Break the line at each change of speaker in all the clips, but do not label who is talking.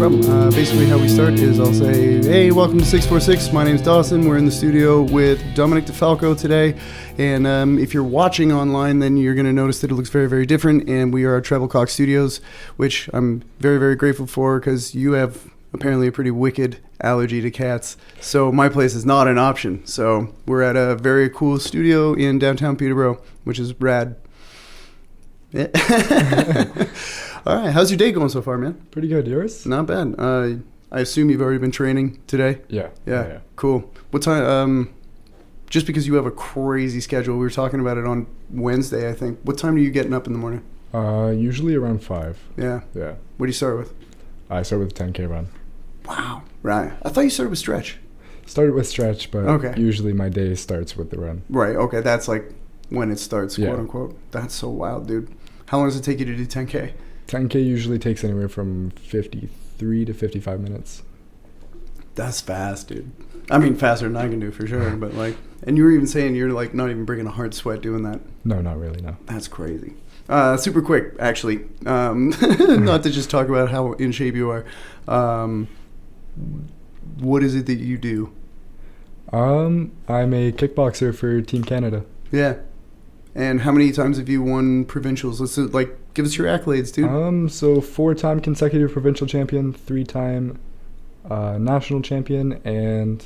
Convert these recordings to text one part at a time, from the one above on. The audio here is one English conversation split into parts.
from. Basically how we start is I'll say, hey, welcome to 646. My name's Dawson. We're in the studio with Dominick DiFalco today. And if you're watching online, then you're going to notice that it looks very, very different. And we are at Treble Studios, which I'm very, very grateful for because you have apparently a pretty wicked allergy to cats. So my place is not an option. So we're at a very cool studio in downtown Peterborough, which is rad. All right, how's your day going so far, man?
Pretty good. Yours?
Not bad. I assume you've already been training today?
Yeah.
Cool. What time? Just because you have a crazy schedule, we were talking about it on Wednesday, I think. What time are you getting up in the morning?
Usually around 5.
Yeah. What do you start with?
I start with a 10K run.
Wow. Right. I thought you started with stretch.
Started with stretch, but usually my day starts with the run.
Right. Okay. That's like when it starts, quote unquote. That's so wild, dude. How long does it take you to do 10K?
10K usually takes anywhere from 53 to 55 minutes.
That's fast, dude. I mean, faster than I can do for sure. But like, and you were even saying you're like not even bringing a hard sweat doing that.
No, not really. No.
That's crazy. Super quick, actually. Not to just talk about how in shape you are. What is it that you do?
I'm a kickboxer for Team Canada.
Yeah. And how many times have you won provincials? Let's give us your accolades, dude.
So 4-time consecutive provincial champion, 3-time national champion, and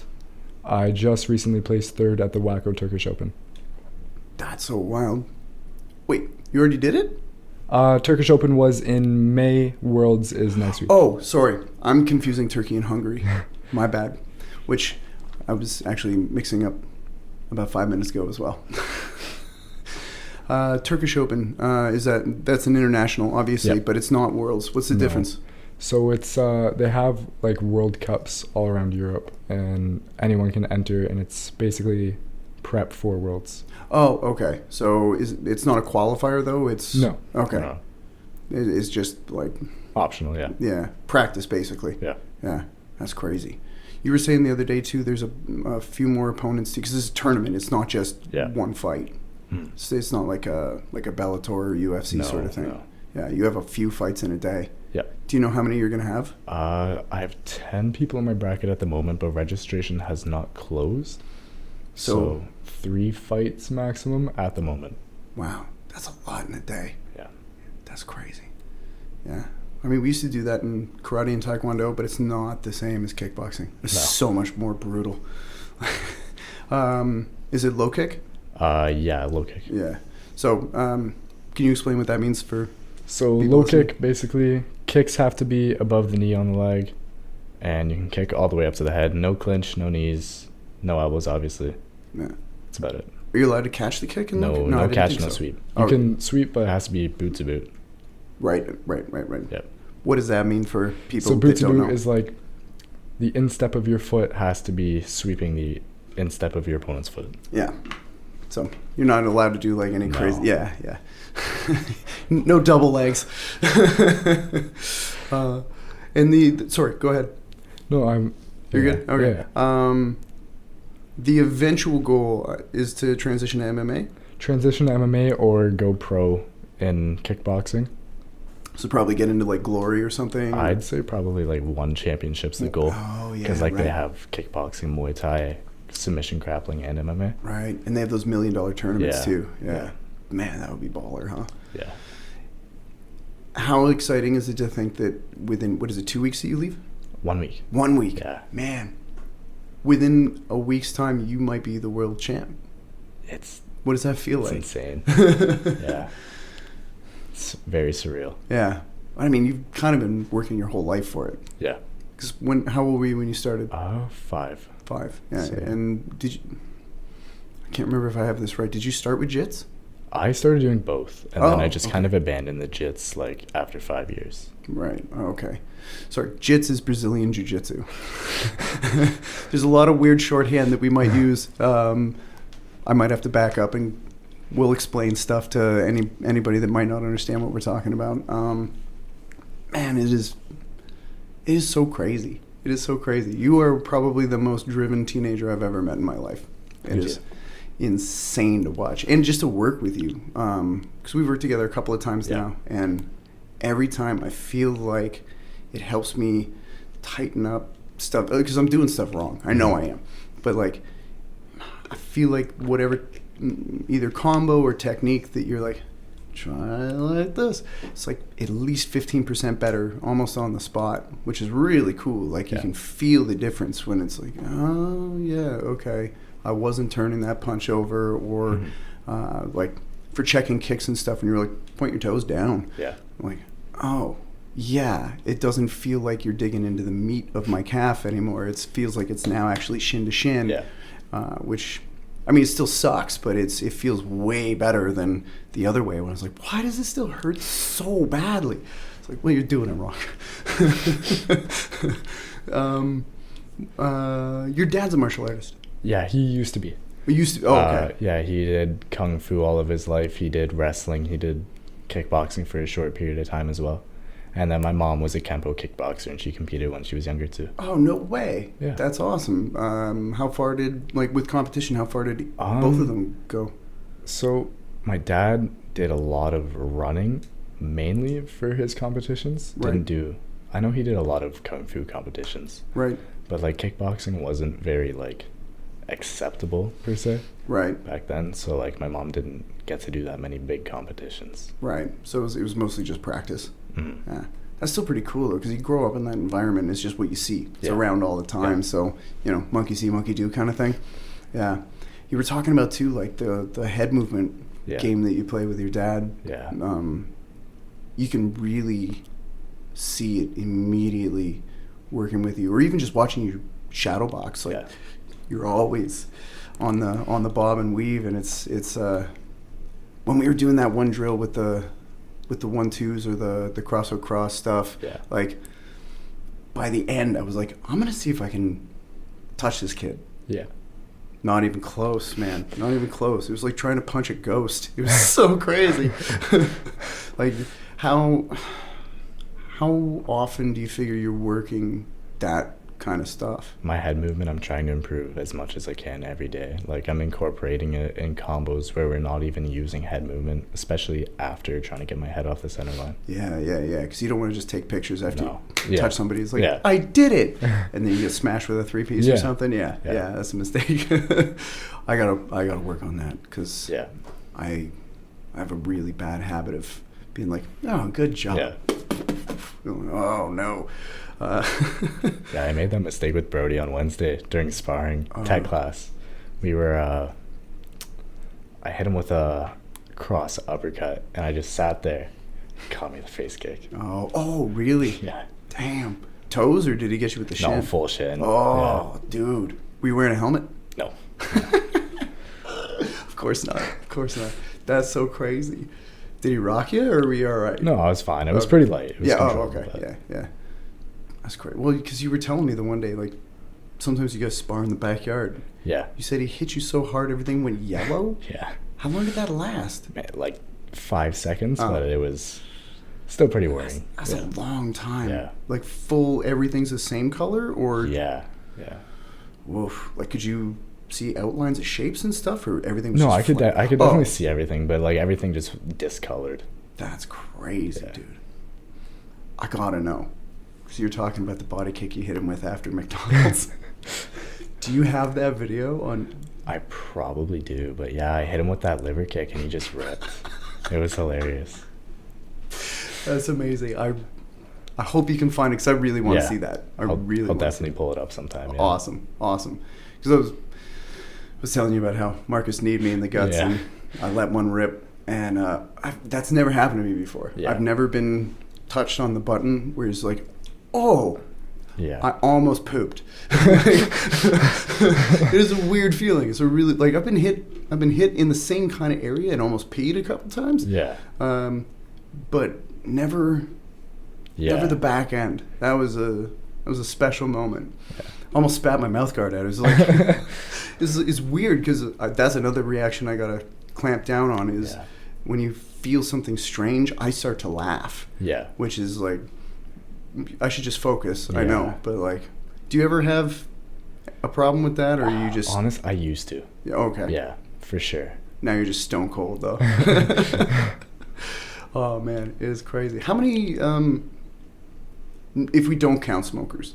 I just recently placed 3rd at the WAKO Turkish Open.
That's so wild. Wait, you already did it?
Turkish Open was in May. Worlds is next week.
Oh, sorry. I'm confusing Turkey and Hungary. My bad. Which I was actually mixing up about 5 minutes ago as well. Turkish Open, that's an international, obviously, but it's not Worlds. What's the difference?
So it's they have like World Cups all around Europe, and anyone can enter, and it's basically prep for Worlds.
Oh, okay. So it's not a qualifier though? It's
no.
Okay.
No.
It's just like
optional, yeah.
Yeah, practice basically. Yeah. That's crazy. You were saying the other day too. There's a few more opponents because this is a tournament. It's not just one fight. So it's not like a Bellator or UFC sort of thing. No. Yeah, you have a few fights in a day.
Yeah.
Do you know how many you're going to have?
I have 10 people in my bracket at the moment, but registration has not closed. So 3 fights maximum at the moment.
Wow, that's a lot in a day.
Yeah.
That's crazy. Yeah. I mean, we used to do that in karate and taekwondo, but it's not the same as kickboxing. It's so much more brutal. Is it low kick?
Yeah, low kick.
Yeah. So, can you explain what that means for?
So low kick, basically, kicks have to be above the knee on the leg, and you can kick all the way up to the head. No clinch, no knees, no elbows, obviously.
Yeah.
That's about it.
Are you allowed to catch the kick?
No catch, no sweep. You can sweep, but it has to be boot to boot.
Right.
Yep.
What does that mean for people
that don't know? So boot to boot
know?
is like the instep of your foot has to be sweeping the instep of your opponent's foot.
Yeah. So you're not allowed to do like any crazy. Yeah. No double legs. Sorry, go ahead.
No,
You're good. Okay.
Yeah.
The eventual goal is to transition to MMA.
Transition to MMA or go pro in kickboxing.
So probably get into like Glory or something.
I'd say probably like 1 championship's the goal.
Oh yeah.
Because they have kickboxing, Muay Thai, submission grappling, and MMA.
Right, and they have those $1 million tournaments too. Yeah. Man, that would be baller, huh?
Yeah.
How exciting is it to think that within 2 weeks that you leave?
1 week.
1 week.
Yeah.
Man, within a week's time, you might be the world champ. What does that feel like?
It's insane. Yeah. It's very surreal.
Yeah. I mean, you've kind of been working your whole life for it.
Yeah.
'Cause how old were you when you started?
5.
5. Yeah.
So.
And I can't remember if I have this right. Did you start with jits?
I started doing both, and then I just kind of abandoned the jits like after 5 years.
Right. Okay. Sorry. Jits is Brazilian jiu-jitsu. There's a lot of weird shorthand that we might use. I might have to back up and we'll explain stuff to anybody that might not understand what we're talking about. Man, it is so crazy. It is so crazy. You are probably the most driven teenager I've ever met in my life. It is insane to watch and just to work with you. Because we've worked together a couple of times now, and every time I feel like it helps me tighten up stuff because I'm doing stuff wrong. I know I am, but like I feel like whatever either combo or technique that you're like try like this, it's like at least 15% better almost on the spot, which is really cool. Like you can feel the difference when it's like, oh yeah, okay, I wasn't turning that punch over, or like for checking kicks and stuff, and you're like point your toes down.
Yeah.
I'm like, oh yeah, it doesn't feel like you're digging into the meat of my calf anymore. It feels like it's now actually shin to shin.
Yeah.
Which, I mean, it still sucks, but it feels way better than the other way when I was like, why does it still hurt so badly? It's like, well, you're doing it wrong. Your dad's a martial artist.
Yeah, he used to be.
He used to. Oh, okay.
Yeah, he did kung fu all of his life. He did wrestling. He did kickboxing for a short period of time as well. And then my mom was a Kempo kickboxer, and she competed when she was younger too.
Oh, no way.
Yeah.
That's awesome. How far did, like with competition, how far did both of them go?
So my dad did a lot of running, mainly for his competitions.
Right.
I know he did a lot of kung fu competitions.
Right.
But like kickboxing wasn't very like acceptable per se.
Right.
Back then. So like my mom didn't get to do that many big competitions.
Right. So it was mostly just practice.
Mm-hmm.
Yeah. That's still pretty cool though, because you grow up in that environment. It's just what you see. It's
Yeah.
around all the time.
Yeah.
So, monkey see, monkey do kind of thing. Yeah. You were talking about too, like the head movement game that you play with your dad.
Yeah.
You can really see it immediately working with you, or even just watching you shadow box. Like you're always on the bob and weave, and it's when we were doing that one drill with the 1-2s or the cross stuff.
Yeah.
Like by the end, I was like, I'm gonna see if I can touch this kid.
Yeah.
Not even close, man. Not even close. It was like trying to punch a ghost. It was so crazy. Like how often do you figure you're working that kind of stuff?
My head movement, I'm trying to improve as much as I can every day. Like I'm incorporating it in combos where we're not even using head movement, especially after trying to get my head off the center line.
Yeah. Because you don't want to just take pictures after you touch somebody. It's like, I did it, and then you get smashed with a 3-piece or something. Yeah, that's a mistake. I gotta work on that because I have a really bad habit of being like, oh, good job.
Yeah.
Oh no.
Yeah, I made that mistake with Brody on Wednesday during sparring tech class. We were I hit him with a cross uppercut, and I just sat there. He caught me the face kick.
Oh really?
Yeah.
Damn. Toes, or did he get you with the shin?
No, full shin.
Oh, dude. Were you wearing a helmet?
No.
Of course not. That's so crazy. Did he rock you, or were you all right?
No, I was fine. It was pretty light. It was
okay. Yeah. That's great. Well, because you were telling me the one day, like, sometimes you guys spar in the backyard.
Yeah.
You said he hit you so hard everything went yellow?
Yeah.
How long did that last?
Man, like 5 seconds, but it was still pretty worrying.
That's a long time.
Yeah.
Like, full everything's the same color, or?
Yeah.
Woof. Like, could you see outlines of shapes and stuff, or everything was
No,
just
I could
flat?
I could definitely see everything, but like everything just discolored.
That's crazy, dude. I gotta know. Because you're talking about the body kick you hit him with after McDonald's. Do you have that video on?
I probably do, but yeah, I hit him with that liver kick and he just ripped. It was hilarious.
That's amazing. I hope you can find it, because I really want to see that.
I'll
want
definitely pull it up sometime. Yeah.
Awesome. Because I was telling you about how Marcus kneed me in the guts, and I let one rip, and that's never happened to me before.
Yeah.
I've never been touched on the button where he's like, oh,
yeah,
I almost pooped. It is a weird feeling. It's a really, like, I've been hit in the same kind of area and almost peed a couple times.
Yeah.
But never the back end. That was a special moment. Yeah. Almost spat my mouth guard out. It was like, it's weird, because that's another reaction I gotta clamp down on is when you feel something strange, I start to laugh.
Yeah.
Which is like, I should just focus. I know, but like, do you ever have a problem with that, or you just?
Honest, I used to.
Yeah. Okay.
Yeah, for sure.
Now you're just stone cold though. Oh man, it is crazy. How many? If we don't count smokers,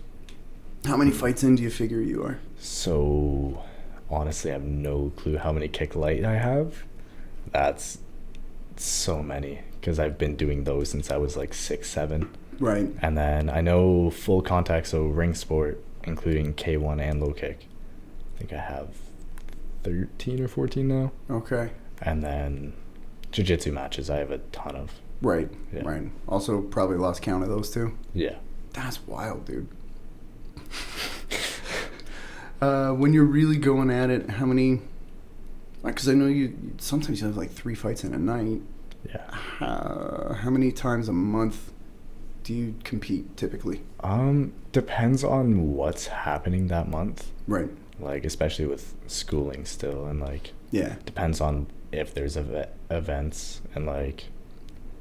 How many fights in do you figure you are?
So, honestly, I have no clue how many kick light I have. That's so many, because I've been doing those since I was like 6, 7.
Right.
And then I know full contact, so ring sport, including K1 and low kick. I think I have
13 or 14 now.
Okay.
And then jiu-jitsu matches, I have a ton of.
Right.
Yeah.
Right. Also, probably lost count of those too.
Yeah.
That's wild, dude. When you're really going at it, how many? Because I know you sometimes you have like 3 fights in a night.
Yeah.
How many times a month do you compete typically?
Depends on what's happening that month.
Right.
Like, especially with schooling still, and like,
Yeah.
depends on if there's events, and like,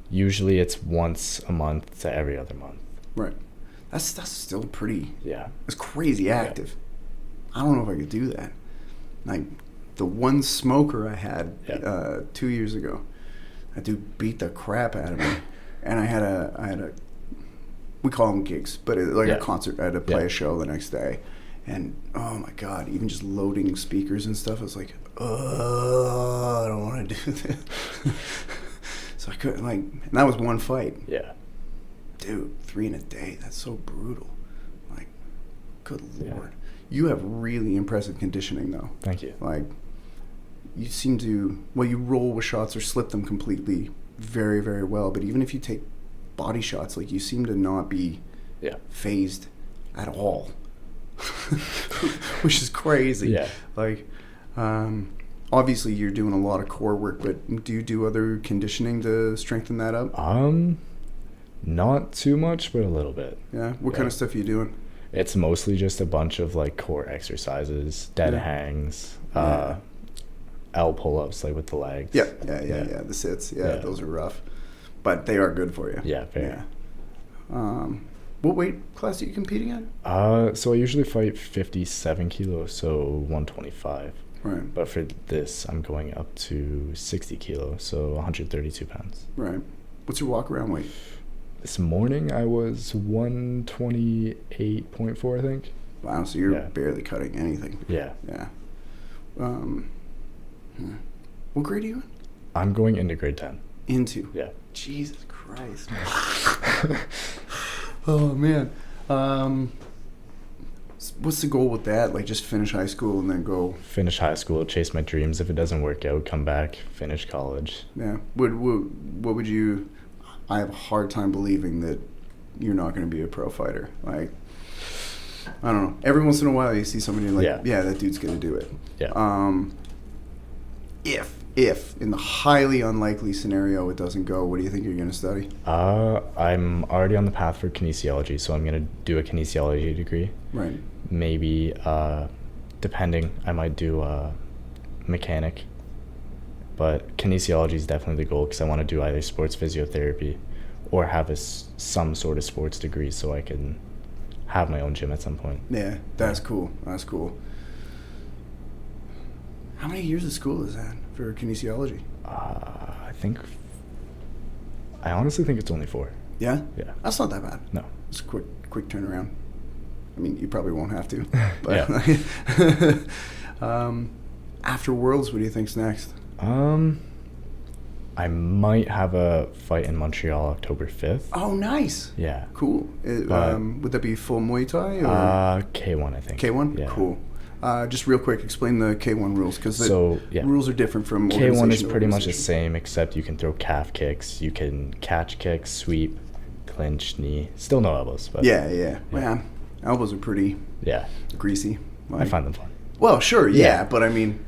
usually it's once a month to every other month.
Right. That's still pretty.
Yeah.
It's crazy active. I don't know if I could do that. Like the one smoker I had 2 years ago, that dude beat the crap out of me, and I had a we call them gigs, but a concert. I had to play a show the next day, and oh my god, even just loading speakers and stuff, I was like, oh, I don't want to do this. So I couldn't and that was one fight.
Yeah.
Dude, 3 in a day. That's so brutal. Like, good lord.
Yeah.
You have really impressive conditioning, though.
Thank you.
Like, you seem to, you roll with shots or slip them completely very, very well. But even if you take body shots, like, you seem to not be phased at all. Which is crazy.
Yeah.
Like, obviously you're doing a lot of core work, but do you do other conditioning to strengthen that up?
Not too much, but a little bit.
Yeah? What kind of stuff are you doing?
It's mostly just a bunch of like core exercises, dead hangs, L pull-ups, like with the legs.
Yeah. The sits. Yeah, those are rough, but they are good for you.
Yeah, very.
Yeah. What weight class are you competing at?
So I usually fight 57 kilos, so 125.
Right.
But for this, I'm going up to 60 kilos, so 132 pounds.
Right. What's your walk-around weight?
This morning I was 128.4, I think.
Wow, so you're barely cutting anything.
Yeah.
Yeah. What grade are you in?
I'm going into grade 10.
Into?
Yeah.
Jesus Christ. Oh, man. What's the goal with that? Like, just finish high school and then go?
Finish high school, chase my dreams. If it doesn't work out, come back, finish college.
Yeah. What would you... I have a hard time believing that you're not going to be a pro fighter. Like, I don't know. Every once in a while you see somebody like, yeah that dude's going to do it.
Yeah.
If in the highly unlikely scenario it doesn't go, what do you think you're going to study?
I'm already on the path for kinesiology, so I'm going to do a kinesiology degree.
Right.
Maybe, depending, I might do mechanic. But kinesiology is definitely the goal, because I want to do either sports physiotherapy or have some sort of sports degree so I can have my own gym at some point.
Yeah, that's cool. That's cool. How many years of school is that for kinesiology?
I honestly think it's only 4.
Yeah?
Yeah.
That's not that bad.
No.
It's a quick turnaround. I mean, you probably won't have to. But after Worlds, what do you think's next?
I might have a fight in Montreal October 5th.
Oh, nice.
Yeah.
Cool. Would that be full Muay Thai? Or?
K1, I think.
K1?
Yeah.
Cool. Just real quick, explain the K1 rules, because the rules are different from
K1 is pretty much the same, except you can throw calf kicks, you can catch kicks, sweep, clinch, knee. Still no elbows. But
Yeah. Man, elbows are pretty greasy.
I find them fun.
Well, sure, but I mean,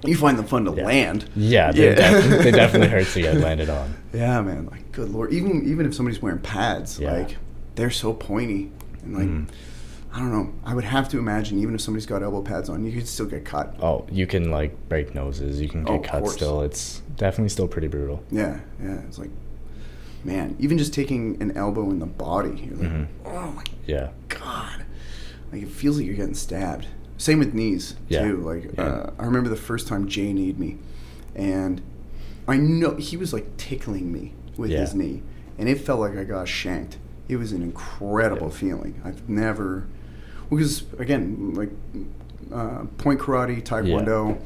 you find them fun to land.
Yeah, they definitely hurt to get landed on.
Yeah, man. Like, good lord. Even if somebody's wearing pads, like, they're so pointy. And, like, I don't know. I would have to imagine, even if somebody's got elbow pads on, you could still get cut.
Oh, you can, like, break noses. You can get cut still. It's definitely still pretty brutal.
Yeah. It's like, man, even just taking an elbow in the body, you're like, oh, my God. Like, it feels like you're getting stabbed. Same with knees, too. Like, I remember the first time Jay kneed me, and I know he was, like, tickling me with his knee, and it felt like I got shanked. It was an incredible feeling. I've never... because again, like point karate, taekwondo,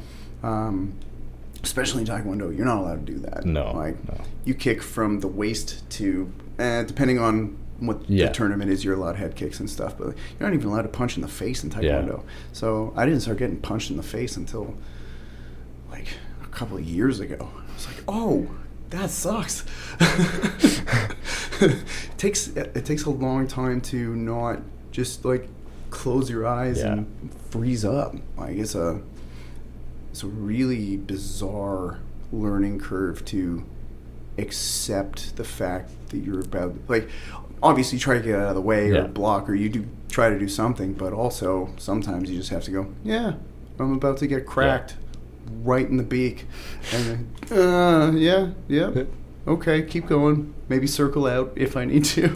especially in taekwondo, you're not allowed to do that.
No,
like
no.
you kick from the waist to, depending on what the tournament is, you're allowed head kicks and stuff, but you're not even allowed to punch in the face in taekwondo. So I didn't start getting punched in the face until like a couple of years ago. I was like, oh, that sucks. It takes a long time to not just like close your eyes and freeze up. Like it's a really bizarre learning curve to accept the fact that you're about, like, obviously try to get out of the way or block, or you do try to do something, but also sometimes you just have to go, I'm about to get cracked right in the beak, and then, okay, keep going, maybe circle out if I need to,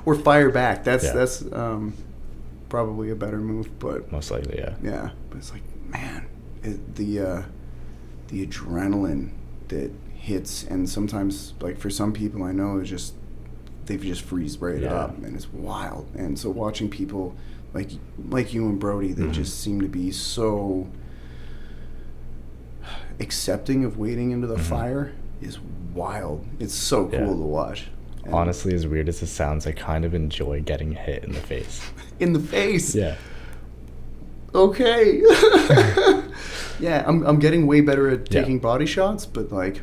or fire back. That's probably a better move, but
most likely,
but it's like, man, the adrenaline that hits, and sometimes, like, for some people I know, it's just they just freeze right up, and it's wild. And so watching people like you and Brody that just seem to be so accepting of wading into the fire is wild. It's so cool to watch. And
honestly, as weird as it sounds, I kind of enjoy getting hit in the face.
In the face?
Yeah.
Okay. Yeah, I'm getting way better at taking body shots, but like,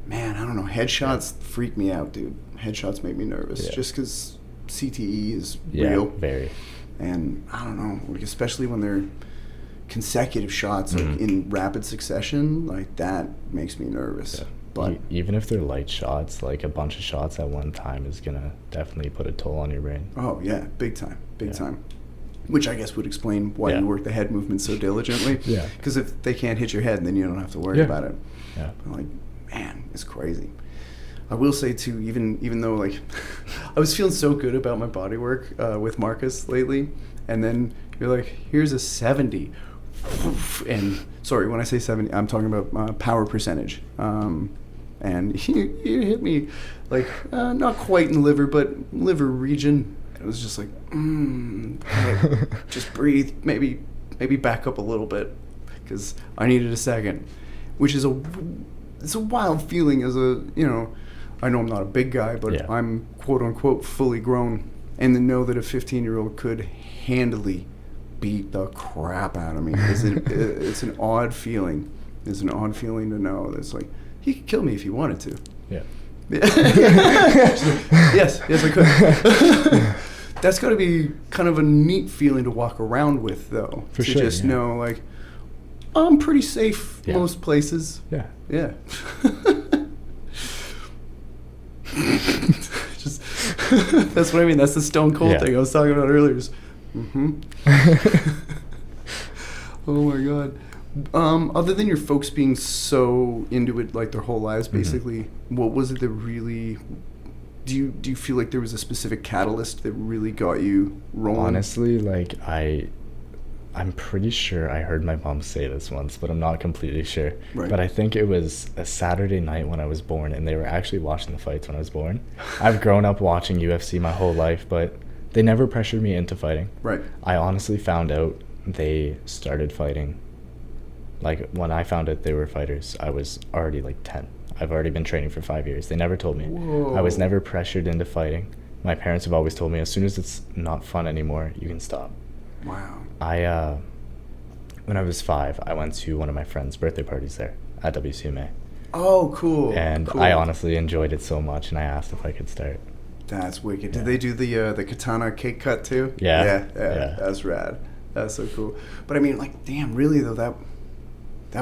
man, I don't know. Headshots freak me out, dude. Headshots make me nervous just because CTE is real.
Very.
And I don't know, like, especially when they're consecutive shots, like in rapid succession, like that makes me nervous. Yeah. But
even if they're light shots, like a bunch of shots at one time is gonna definitely put a toll on your brain.
Oh yeah, big time. Which I guess would explain why you work the head movement so diligently. Yeah. Because if they can't hit your head, then you don't have to worry about it. Yeah. But like, man, it's crazy. I will say too, even though like I was feeling so good about my body work with Marcus lately, and then you're like, here's a 70, and sorry, when I say 70, I'm talking about power percentage. And you hit me like not quite in the liver, but liver region. It was just like, okay, just breathe, maybe back up a little bit, because I needed a second, which is it's a wild feeling as a, I know I'm not a big guy, but I'm quote unquote fully grown, and to know that a 15-year-old could handily beat the crap out of me it's an odd feeling. It's an odd feeling to know that it's like, he could kill me if he wanted to. Yeah. yes, I could. That's got to be kind of a neat feeling to walk around with, though.
For
to
sure,
just know, like, I'm pretty safe most places. Yeah. Just that's what I mean. That's the Stone Cold thing I was talking about earlier. Just, oh my god. Other than your folks being so into it, like their whole lives, basically, what was it that really? Do you feel like there was a specific catalyst that really got you rolling?
Honestly, like I'm pretty sure I heard my mom say this once, but I'm not completely sure. Right. But I think it was a Saturday night when I was born, and they were actually watching the fights when I was born. I've grown up watching UFC my whole life, but they never pressured me into fighting. Right. I honestly found out they started fighting. Like, when I found out they were fighters, I was already like 10. I've already been training for 5 years. They never told me. Whoa. I was never pressured into fighting. My parents have always told me, as soon as it's not fun anymore, you can stop. Wow. When I was 5, I went to one of my friend's birthday parties there at WCMA.
Oh, cool.
And I honestly enjoyed it so much, and I asked if I could start.
That's wicked. Did they do the katana cake cut too?
Yeah.
That's rad. That's so cool. But I mean, like, damn, really though, that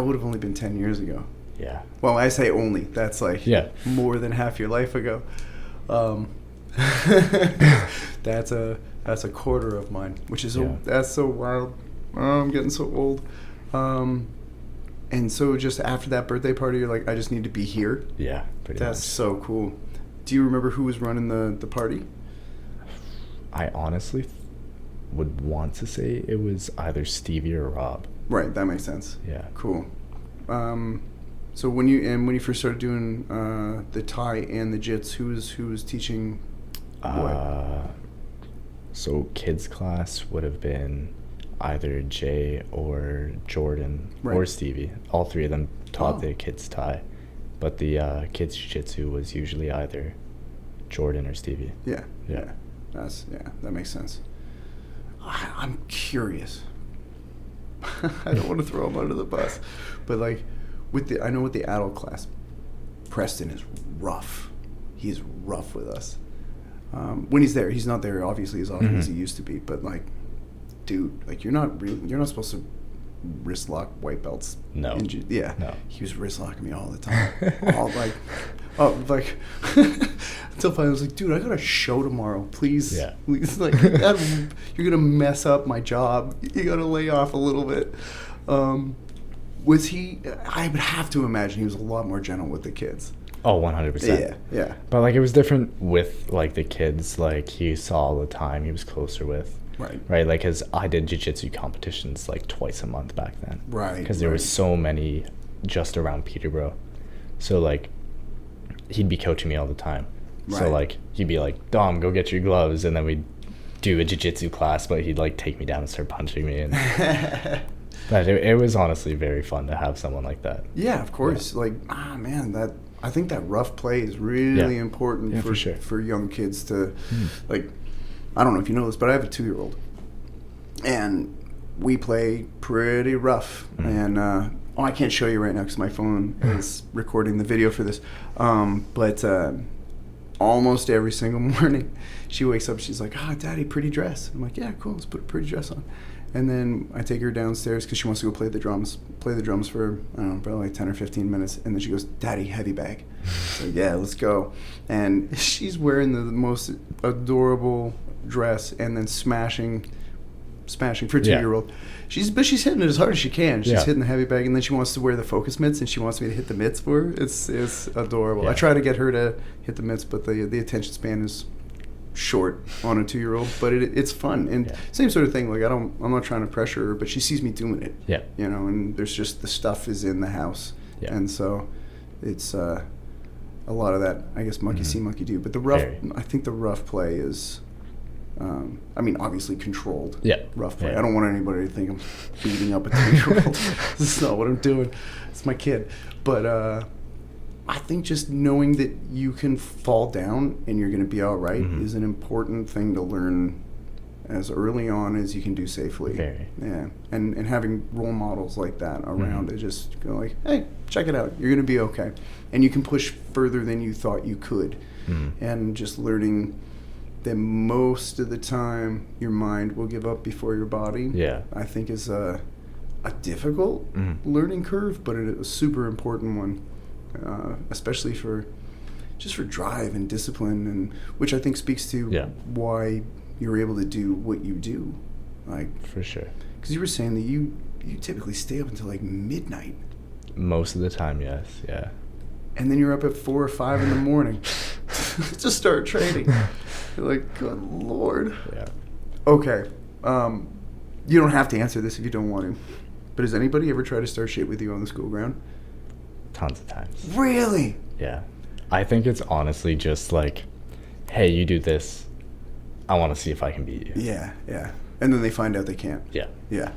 would have only been 10 years ago. Yeah. Well, I say only. That's like more than half your life ago. That's a quarter of mine, which is that's so wild. I'm getting so old. And so just after that birthday party, you're like, I just need to be here. Yeah, pretty much. That's so cool. Do you remember who was running the party?
I honestly would want to say it was either Stevie or Rob.
Right, that makes sense. Yeah. Cool. So when you first started doing the Thai and the Jits, who was teaching what?
So kids class would have been either Jay or Jordan or
Right.
Stevie. All three of them taught
Oh.
the kids Thai, but the kids jiu-jitsu was usually either Jordan or Stevie.
Yeah.
Yeah.
That makes sense. I'm curious. I don't want to throw him under the bus, but like I know with the adult class, Preston is rough. He's rough with us. When he's there, he's not there obviously as often as he used to be. But like, dude, like you're not supposed to wrist lock white belts.
No.
Yeah.
No.
He was wrist locking me all the time. Until finally I was like, dude, I got a show tomorrow. Please.
Yeah.
Please, like, you're gonna mess up my job. You gotta lay off a little bit. Was he? I would have to imagine he was a lot more gentle with the kids.
Oh, 100%.
Yeah. Yeah.
But like it was different with like the kids like he saw all the time. He was closer with.
Right.
Right, like, because I did jiu-jitsu competitions like twice a month back then.
Right.
Because there was so many just around Peterborough. So, like, he'd be coaching me all the time. So,
Right.
like, he'd be like, Dom, go get your gloves. And then we'd do a jiu-jitsu class, but he'd, like, take me down and start punching me. And but it was honestly very fun to have someone like that.
Yeah, of course.
Yeah.
Like, man, I think that rough play is really important
for sure.
for young kids to, like, I don't know if you know this, but I have a 2-year-old, and we play pretty rough. And I can't show you right now because my phone is recording the video for this. But almost every single morning, she wakes up. She's like, Daddy, pretty dress. I'm like, yeah, cool. Let's put a pretty dress on. And then I take her downstairs because she wants to go play the drums for, I don't know, probably like 10 or 15 minutes. And then she goes, Daddy, heavy bag. So yeah, let's go. And she's wearing the most adorable dress and then smashing for a 2-year-old. But she's hitting it as hard as she can. She's hitting the heavy bag, and then she wants to wear the focus mitts, and she wants me to hit the mitts for her. It's adorable.
Yeah.
I try to get her to hit the mitts, but the attention span is short on a 2-year-old. But it's fun, and same sort of thing. Like I'm not trying to pressure her, but she sees me doing it.
Yeah.
You know, and there's just the stuff is in the house, and so it's a lot of that. I guess monkey see, monkey do. But the rough, I think the rough play is. I mean, obviously controlled. Rough play.
Yeah.
I don't want anybody to think I'm beating up a 2-year-old. This is not what I'm doing. It's my kid. But I think just knowing that you can fall down and you're going to be all right is an important thing to learn as early on as you can do safely.
Very.
Yeah. And having role models like that around to just go like, hey, check it out. You're going to be okay. And you can push further than you thought you could. And just learning that most of the time your mind will give up before your body, I think is a difficult learning curve, but a super important one, especially for drive and discipline, and which I think speaks to why you're able to do what you do. Like,
for sure.
Because you were saying that you typically stay up until like midnight.
Most of the time, yes. Yeah.
And then you're up at 4 or 5 in the morning to start training. You're like, good Lord.
Yeah.
Okay. You don't have to answer this if you don't want to. But has anybody ever tried to start shit with you on the school ground?
Tons of times.
Really?
Yeah. I think it's honestly just like, hey, you do this. I want to see if I can beat you.
Yeah, yeah. And then they find out they can't.
Yeah.
Yeah.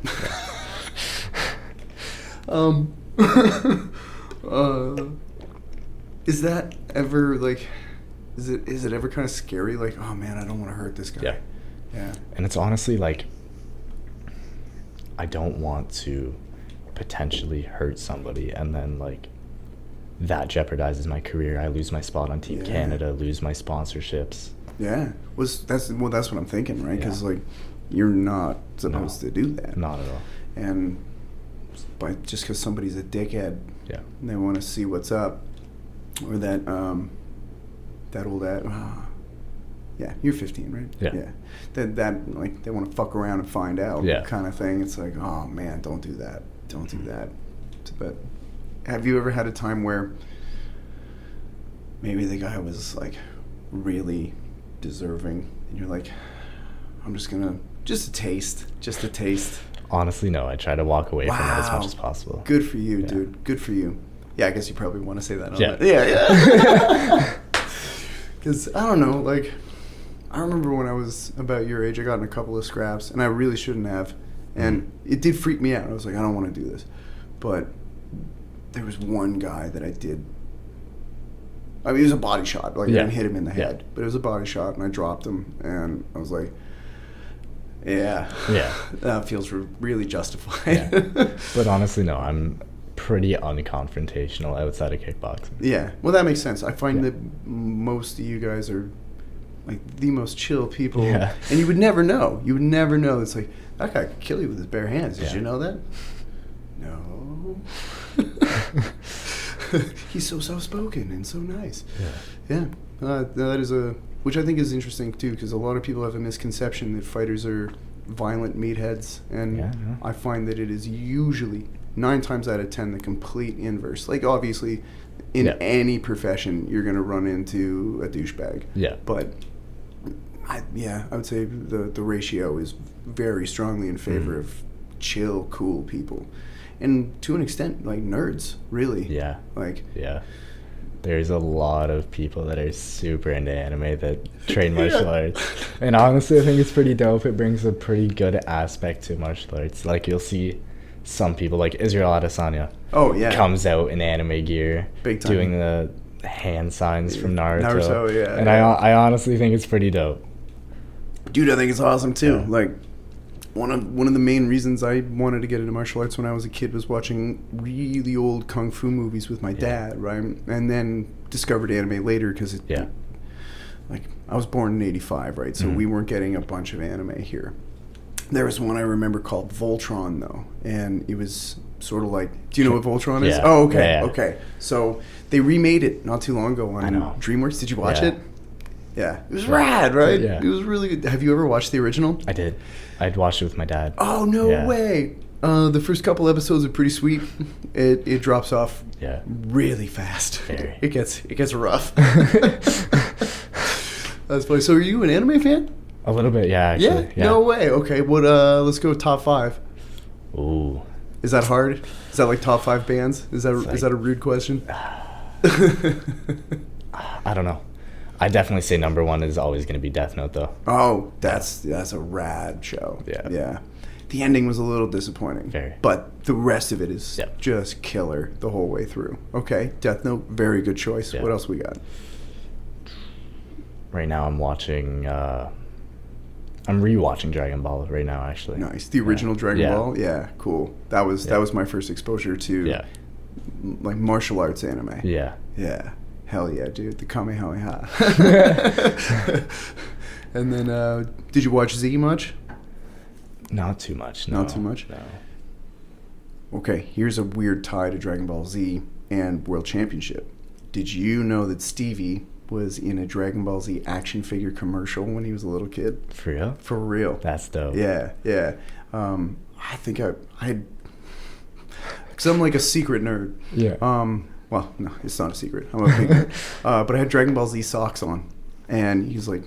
Is that ever like, is it ever kind of scary? Like, oh man, I don't want to hurt this guy.
Yeah.
Yeah.
And it's honestly like, I don't want to potentially hurt somebody and then like that jeopardizes my career. I lose my spot on Team Canada, lose my sponsorships.
Yeah. That's what I'm thinking, right? Because like, you're not supposed to do that.
Not at all. And
just because somebody's a dickhead,
yeah,
and they want to see what's up, or that old ad. Yeah, you're 15, right?
Yeah.
That like they want to fuck around and find out, kind of thing. It's like, oh man, don't do that. Don't do that. But have you ever had a time where maybe the guy was like really deserving, and you're like, I'm just a taste.
Honestly, no. I try to walk away from it as much as possible.
Good for you, dude. Good for you. Yeah, I guess you probably want to say that.
Yeah.
Yeah. Because I don't know, like, I remember when I was about your age, I got in a couple of scraps, and I really shouldn't have. And it did freak me out. I was like, I don't want to do this. But there was one guy that I did. I mean, it was a body shot. Like, I didn't hit him in the head. But it was a body shot, and I dropped him. And I was like, yeah. That feels really justified.
Yeah. But honestly, no, I'm pretty unconfrontational outside of kickboxing.
Yeah. Well, that makes sense. I find that most of you guys are like the most chill people.
Yeah.
And you would never know. You would never know. It's like, that guy could kill you with his bare hands. Did you know that? No. He's so soft-spoken and so nice. Yeah. That is which I think is interesting too, because a lot of people have a misconception that fighters are violent meatheads, and I find that it is usually 9 times out of 10 the complete inverse. Like, obviously, in any profession, you're going to run into a douchebag.
Yeah.
But I would say the ratio is very strongly in favor of chill, cool people. And to an extent, like, nerds, really.
Yeah.
Like,
there's a lot of people that are super into anime that train martial arts. And honestly, I think it's pretty dope. It brings a pretty good aspect to martial arts. Like, you'll see some people, like Israel Adesanya.
Oh, yeah.
Comes out in anime gear.
Big time.
Doing the hand signs from Naruto.
Naruto, yeah.
And I honestly think it's pretty dope.
Dude, I think it's awesome, too.
Yeah.
Like, one of the main reasons I wanted to get into martial arts when I was a kid was watching really old kung fu movies with my dad, right? And then discovered anime later because like, I was born in 85, right? So we weren't getting a bunch of anime here. There was one I remember called Voltron, though, and it was sort of like, do you know what Voltron is?
Yeah.
Oh, okay,
Yeah.
okay. So they remade it not too long ago on DreamWorks. Did you watch it? Yeah. It was rad, right?
Yeah.
It was really good. Have you ever watched the original?
I did. I'd watched it with my dad.
Oh, no way. The first couple episodes are pretty sweet. It drops off really fast.
Very.
It gets rough. That's funny. So are you an anime fan?
A little bit, actually. Yeah?
No way. Okay, let's go top 5.
Ooh.
Is that hard? Is that like top 5 bands? Is that a rude question?
I don't know. I definitely say number 1 is always going to be Death Note, though.
Oh, that's a rad show.
Yeah.
The ending was a little disappointing.
Very.
But the rest of it is just killer the whole way through. Okay, Death Note, very good choice.
Yeah.
What else we got?
Right now I'm watching... I'm rewatching Dragon Ball right now, actually.
Nice. The original Dragon Ball? Yeah, cool. That was my first exposure to like martial arts anime.
Yeah.
Yeah. Hell yeah, dude. The Kamehameha. And then, did you watch Z much?
Not too much, no.
Not too much?
No.
Okay, here's a weird tie to Dragon Ball Z and World Championship. Did you know that Stevie was in a Dragon Ball Z action figure commercial when he was a little kid?
For real?
For real.
That's dope.
Yeah. I think I had... Because I'm like a secret nerd.
Yeah.
Well, no, it's not a secret. I'm a big nerd. But I had Dragon Ball Z socks on. And he was like,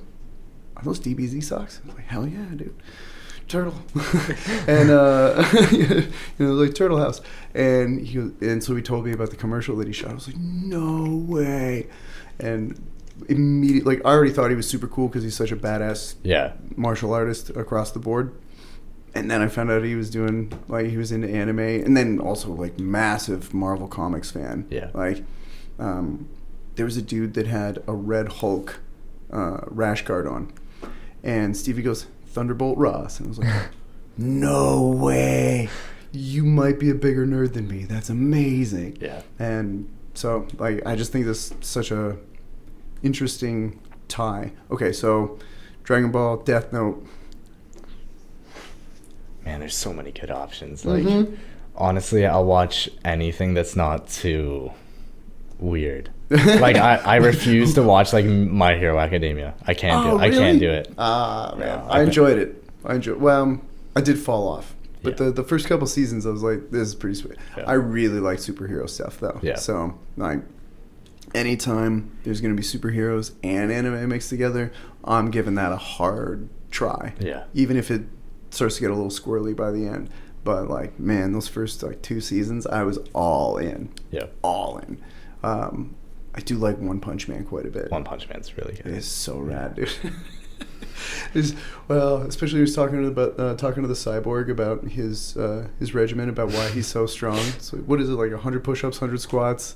are those DBZ socks? I was like, hell yeah, dude. Turtle. And, like Turtle House. And so he told me about the commercial that he shot. I was like, no way. And immediately, like, I already thought he was super cool because he's such a badass martial artist across the board. And then I found out he was doing, like, he was into anime, and then also, like, massive Marvel Comics fan.
Yeah.
Like, there was a dude that had a Red Hulk rash guard on, and Stevie goes, Thunderbolt Ross. And I was like, no way. You might be a bigger nerd than me. That's amazing.
Yeah.
And so, like, I just think this is such a interesting tie. Okay, so Dragon Ball, Death Note.
Man, there's so many good options. Like, honestly, I'll watch anything that's not too weird. Like, I refuse to watch, like, My Hero Academia. I can't do it.
Really?
I can't do it.
Man. I enjoyed it. Well, I did fall off. But the first couple seasons, I was like, this is pretty sweet. Yeah. I really like superhero stuff, though. Yeah. So, like, anytime there's going to be superheroes and anime mixed together, I'm giving that a hard try. Yeah. Even if it starts to get a little squirrely by the end. But, like, man, those first, like, 2 seasons, I was all in. Yeah. All in. I do like One Punch Man quite a bit.
One Punch Man's really good.
It is so rad, dude. Well, especially he was talking to the cyborg about his regimen, about why he's so strong. So what is it, like 100 push-ups, 100 squats,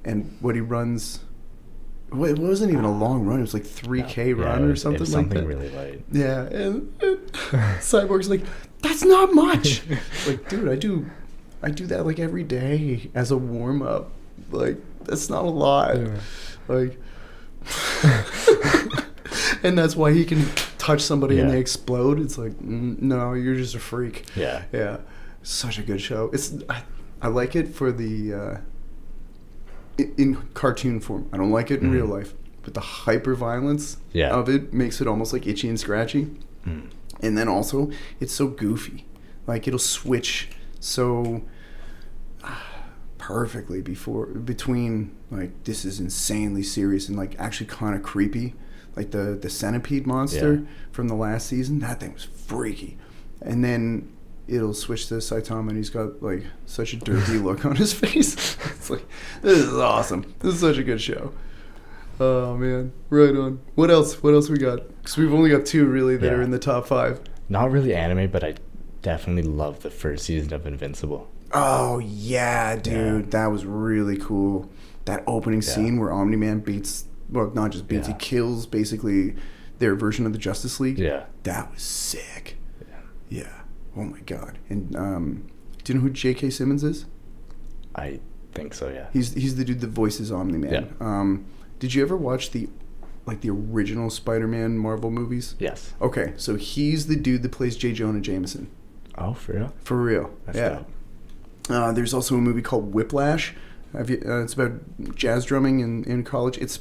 and what he runs. Well, it wasn't even a long run. It was like 3K run or something like that.
Something really light.
Yeah, and Cyborg's like, that's not much. Like, dude, I do that like every day as a warm up. Like, that's not a lot.
Yeah.
Like, and that's why he can touch somebody and they explode. It's like, no, you're just a freak.
Yeah.
Yeah. Such a good show. I like it for the in cartoon form. I don't like it in real life, but the hyper violence of it makes it almost like itchy and scratchy. And then also it's so goofy. Like, it'll switch so perfectly between like, this is insanely serious and like actually kind of creepy, like the centipede monster from the last season. That thing was freaky. And then it'll switch to Saitama and he's got like such a dirty look on his face. It's like, this is awesome. This is such a good show. Oh man, right on. What else we got? Because we've only got 2 really that are in the top 5.
Not really anime, but I definitely love the first season of Invincible.
Oh yeah, dude, that was really cool. That opening scene where Omni-Man not just beats, he kills basically their version of the Justice League.
Yeah.
That was sick. Yeah. Oh my god. And do you know who J.K. Simmons is?
I think so, yeah.
He's the dude that voices Omni-Man.
Yeah.
Did you ever watch the original Spider-Man Marvel movies?
Yes.
Okay, so he's the dude that plays J. Jonah Jameson.
Oh, for real?
For real.
That's
dope. There's also a movie called Whiplash. It's about jazz drumming in college. It's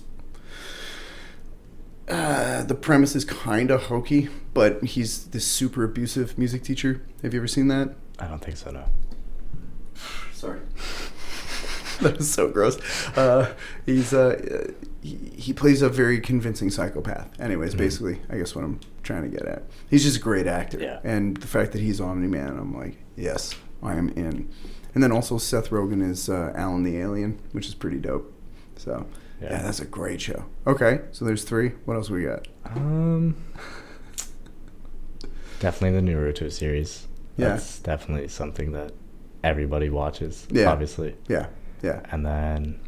the premise is kind of hokey, but he's this super abusive music teacher. Have you ever seen that?
I don't think so, no.
Sorry. That was so gross. He plays a very convincing psychopath. Anyways, basically, I guess what I'm trying to get at. He's just a great actor.
Yeah.
And the fact that he's Omni-Man, I'm like, yes, I am in. And then also Seth Rogen is Alan the Alien, which is pretty dope. So, yeah, that's a great show. Okay, so there's 3. What else we got?
Definitely the Naruto series.
Yeah.
That's definitely something that everybody watches,
Yeah.
obviously.
Yeah, yeah.
And then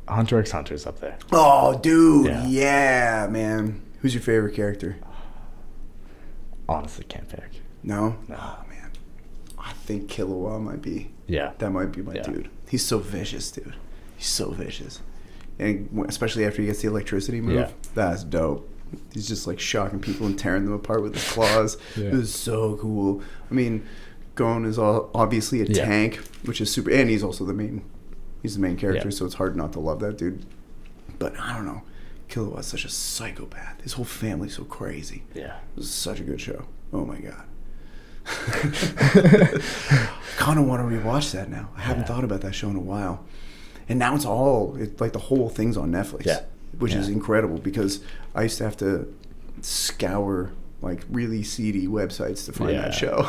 Hunter x Hunter's up there.
Oh, dude,
Yeah.
yeah, man. Who's your favorite character?
Honestly, can't pick.
No?
No.
Oh, man. I think Killua might be.
Yeah.
That might be my dude. He's so vicious, dude. He's so vicious. And especially after he gets the electricity move.
Yeah.
That's dope. He's just like shocking people and tearing them apart with his claws. It was so cool. I mean, Gon is obviously a tank, which is super. And he's also the main character, so it's hard not to love that dude. But I don't know. Killua's such a psychopath. His whole family's so crazy.
Yeah.
It was such a good show. Oh my god. Kind of want to rewatch that now. I haven't thought about that show in a while. And now it's like the whole thing's on Netflix.
Yeah.
Which is incredible because I used to have to scour like really seedy websites to find that show.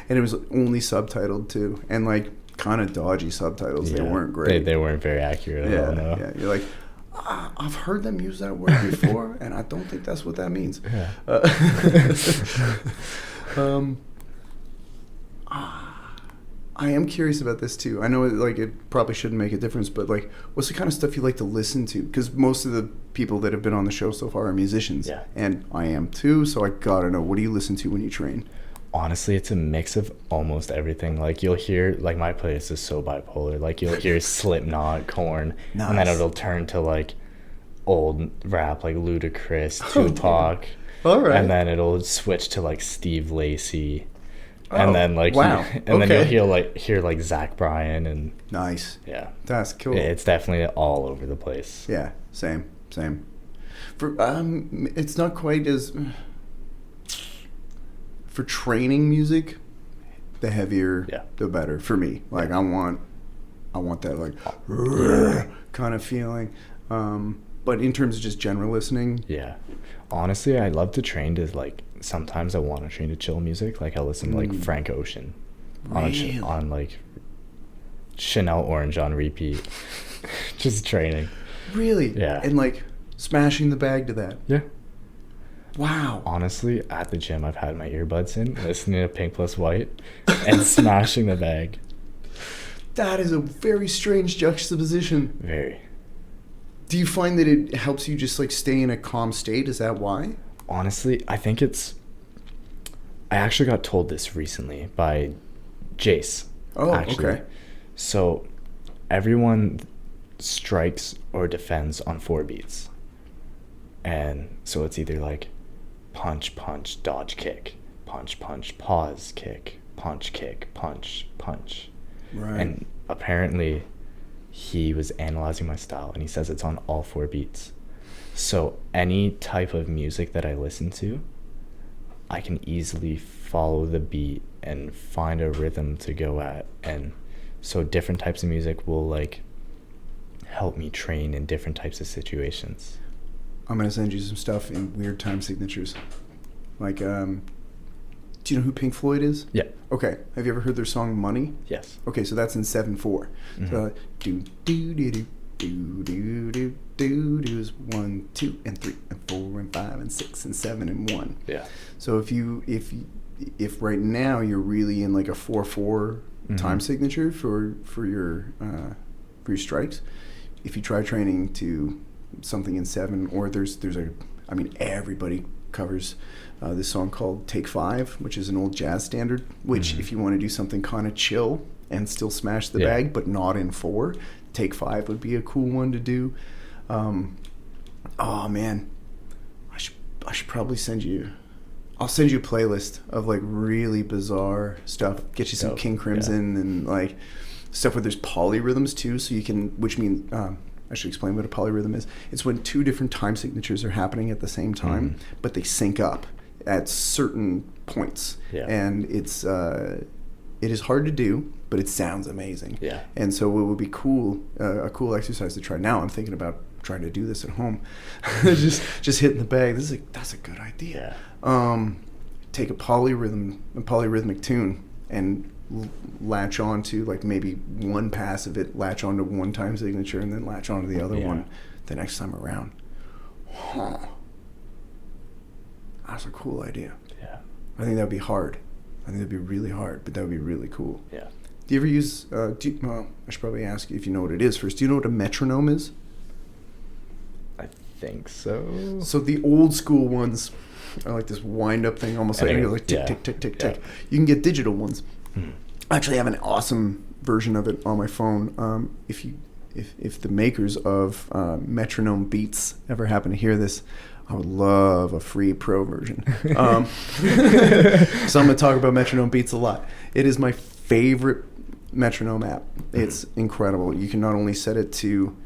And it was only subtitled too. And like kind of dodgy subtitles. They weren't great.
They weren't very accurate at all, no.
Yeah. You're like, I've heard them use that word before, and I don't think that's what that means.
Yeah.
I am curious about this too. I know like it probably shouldn't make a difference, but like, what's the kind of stuff you like to listen to? Because most of the people that have been on the show so far are musicians, and I am too. So I gotta know, what do you listen to when you train?
Honestly, it's a mix of almost everything. Like, you'll hear, like, my playlist is so bipolar. Like, you'll hear Slipknot, Korn, and then it'll turn to like old rap, like Ludacris, Tupac.
All right.
And then it'll switch to like Steve Lacy. And then like
then
you'll hear like Zach Bryan and
nice.
Yeah.
That's cool.
It's definitely all over the place.
Yeah, same. For it's not quite as for training music, the heavier the better for me. Like I want that like kind of feeling. But in terms of just general listening,
honestly, I love to train to like, sometimes I want to train to chill music. Like I listen to like Frank Ocean on like Chanel Orange on repeat, just training.
Really?
Yeah.
And like smashing the bag to that.
Yeah.
Wow.
Honestly, at the gym, I've had my earbuds in, listening to Pink Plus White, and smashing the bag.
That is a very strange juxtaposition.
Very.
Do you find that it helps you just like stay in a calm state? Is that why?
Honestly, I think it's... I actually got told this recently by Jace.
Oh,
actually.
okay.
So, everyone strikes or defends on 4 beats. And so it's either like punch, punch, dodge, kick, punch, punch, pause, kick, punch, punch.
Right.
And apparently he was analyzing my style, and he says it's on all 4 beats. So any type of music that I listen to, I can easily follow the beat and find a rhythm to go at. And so different types of music will like help me train in different types of situations.
I'm going to send you some stuff in weird time signatures. Like, do you know who Pink Floyd is?
Yeah.
Okay. Have you ever heard their song Money?
Yes.
Okay, so that's in 7/4.
Mm-hmm.
So do do do do do do do do do is 1, 2, and 3, and 4, and 5, and 6, and 7, and 1.
Yeah.
So if right now you're really in like a 4/4 time signature for your strikes, if you try training to something in 7, or there's a, I mean, everybody covers this song called Take 5, which is an old jazz standard, which if you want to do something kind of chill and still smash the bag but not in 4, Take 5 would be a cool one to do. Oh man, I should probably I'll send you a playlist of like really bizarre stuff. Get you some King Crimson and like stuff where there's polyrhythms too, so you can, which means I should explain what a polyrhythm is. It's when 2 different time signatures are happening at the same time, but they sync up at certain points. Yeah. And it is hard to do, but it sounds amazing. Yeah. And so it would be cool, a cool exercise to try. Now I'm thinking about trying to do this at home. just hitting the bag. That's a good idea. Yeah. Take a polyrhythmic tune and latch on to like maybe one pass of it, latch on to one time signature, and then latch on to the other one the next time around. Huh. That's a cool idea. Yeah. I think that would be hard. I think that would be really hard, but that would be really cool. Yeah. Do you ever use, I should probably ask you if you know what it is first. Do you know what a metronome is?
I think so.
So the old school ones are like this wind up thing, almost like tick, tick, tick, tick, tick. You can get digital ones. I actually have an awesome version of it on my phone. If the makers of metronome beats ever happen to hear this, I would love a free pro version. So I'm going to talk about metronome beats a lot. It is my favorite metronome app. It's incredible. You can not only set it to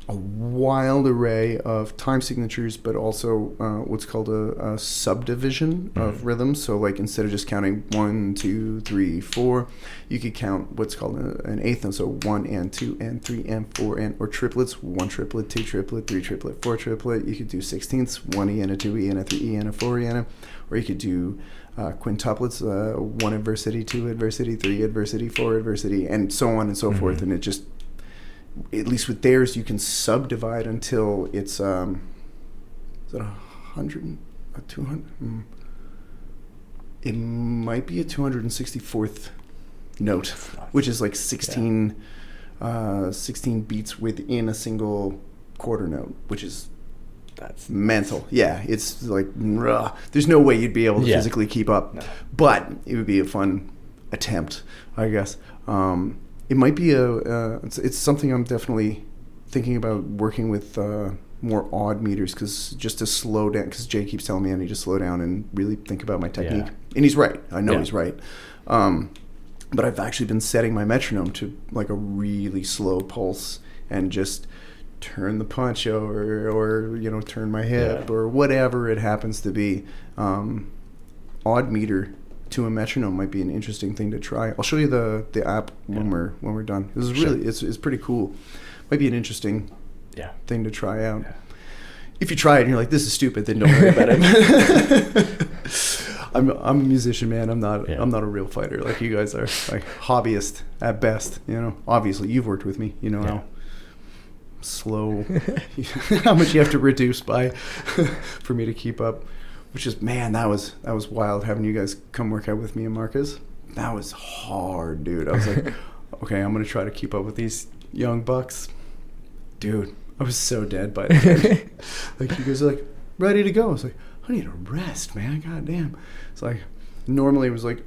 a wild array of time signatures, but also what's called a subdivision of rhythms. So like instead of just counting 1, 2, 3, 4, you could count what's called an eighth note. So 1 and 2 and 3 and 4 and, or triplets, 1 triplet, 2 triplet, 3 triplet, 4 triplet. You could do sixteenths, 1 E and a 2 E and a 3 E and a 4 E and a, or you could do quintuplets, 1 adversity, 2 adversity, 3 adversity, 4 adversity, and so on and so forth. And it just, at least with theirs, you can subdivide until it's, is it 100, a 200? It might be a 264th note, which is like 16 beats within a single quarter note, which is mental. Yeah, it's like, there's no way you'd be able to physically keep up, but it would be a fun attempt, I guess. It might be it's something I'm definitely thinking about working with more odd meters, because just to slow down, because Jay keeps telling me I need to slow down and really think about my technique. And he's right. I know he's right. But I've actually been setting my metronome to like a really slow pulse and just turn the punch or turn my hip or whatever it happens to be. Odd meter to a metronome might be an interesting thing to try. I'll show you the app when we're done. This is really it's pretty cool. Might be an interesting thing to try out. Yeah. If you try it and you're like, this is stupid, then don't worry about it. I'm a musician, man. I'm not a real fighter like you guys are. Like hobbyist at best. Obviously you've worked with me. You know how slow, how much you have to reduce by for me to keep up. Which is, man, that was wild having you guys come work out with me and Marcus. That was hard, dude. I was like, okay, I'm gonna try to keep up with these young bucks, dude. I was so dead by the end. Like, you guys are like ready to go. I was like, I need a rest, man. God damn. It's like, normally it was like,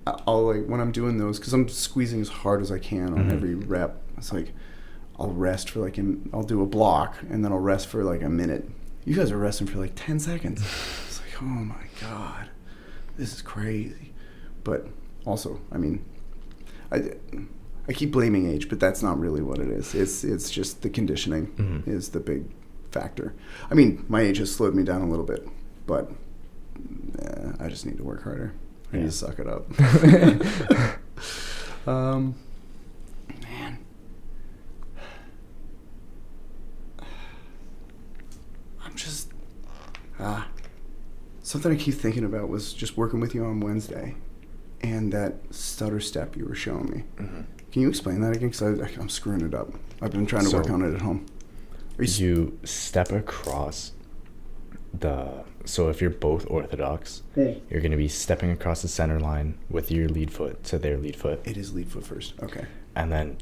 I'll like, when I'm doing those, because I'm squeezing as hard as I can on every rep, it's like, I'll rest for like, I'll do a block, and then I'll rest for like a minute. You guys are resting for like 10 seconds. It's like, oh my God, this is crazy. But also, I mean, I keep blaming age, but that's not really what it is. It's just the conditioning is the big factor. I mean, my age has slowed me down a little bit, but I just need to work harder. I need to suck it up. Man. I'm just... something I keep thinking about was just working with you on Wednesday and that stutter step you were showing me. Can you explain that again? Because I'm screwing it up. I've been trying to work on it at home.
You step across so if you're both orthodox, you're going to be stepping across the center line with your lead foot to their lead foot.
It is lead foot first. Okay.
And then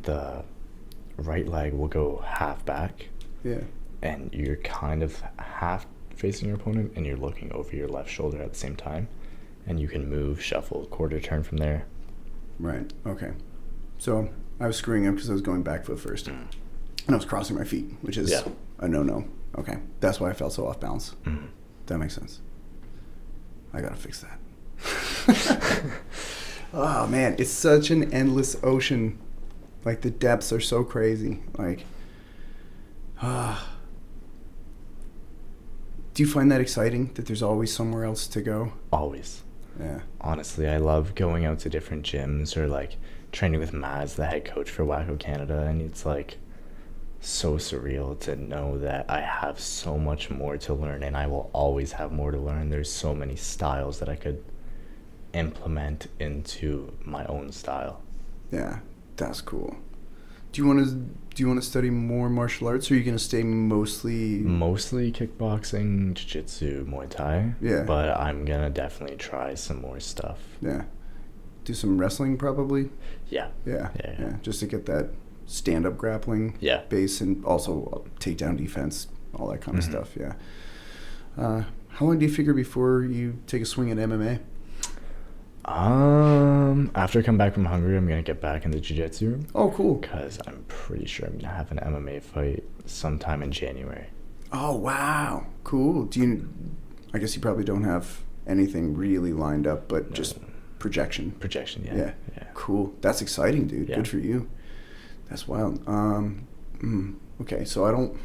the right leg will go half back.
Yeah.
And you're kind of half facing your opponent, and you're looking over your left shoulder at the same time. And you can move, shuffle, quarter turn from there.
Right. Okay. So I was screwing up because I was going back foot first. And I was crossing my feet, which is a no-no. Okay. That's why I felt so off balance. That makes sense. I got to fix that. Oh, man. It's such an endless ocean. Like, the depths are so crazy. Like, do you find that exciting, that there's always somewhere else to go?
Always.
Yeah.
Honestly, I love going out to different gyms or, like, training with Maz, the head coach for WAKO Canada, and it's, like, so surreal to know that I have so much more to learn, and I will always have more to learn. There's so many styles that I could implement into my own style.
Yeah, that's cool. Do you want to study more martial arts, or are you going to stay mostly
kickboxing, jiu-jitsu, Muay Thai?
Yeah.
But I'm going to definitely try some more stuff.
Yeah. Do some wrestling probably?
Yeah.
Yeah. Just to get that stand-up grappling base, and also takedown defense, all that kind of stuff. Yeah. How long do you figure before you take a swing at MMA?
After I come back from Hungary, I'm gonna get back into jiu-jitsu.
Oh, cool.
Because I'm pretty sure I'm gonna have an MMA fight sometime in January.
Oh, wow. Cool. I guess you probably don't have anything really lined up, but just projection.
Yeah.
Cool. That's exciting, dude.
Yeah.
Good for you. That's wild. Okay, so I don't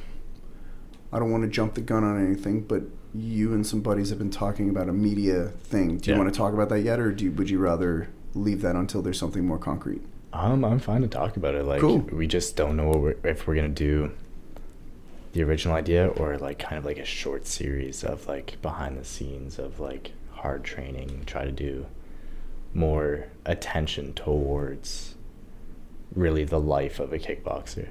want to jump the gun on anything, but you and some buddies have been talking about a media thing. Do you want to talk about that yet, or would you rather leave that until there's something more concrete?
I'm fine to talk about it. Like,
cool.
We just don't know if we're gonna do the original idea or like kind of like a short series of like behind the scenes of like hard training. Try to do more attention towards really the life of a kickboxer.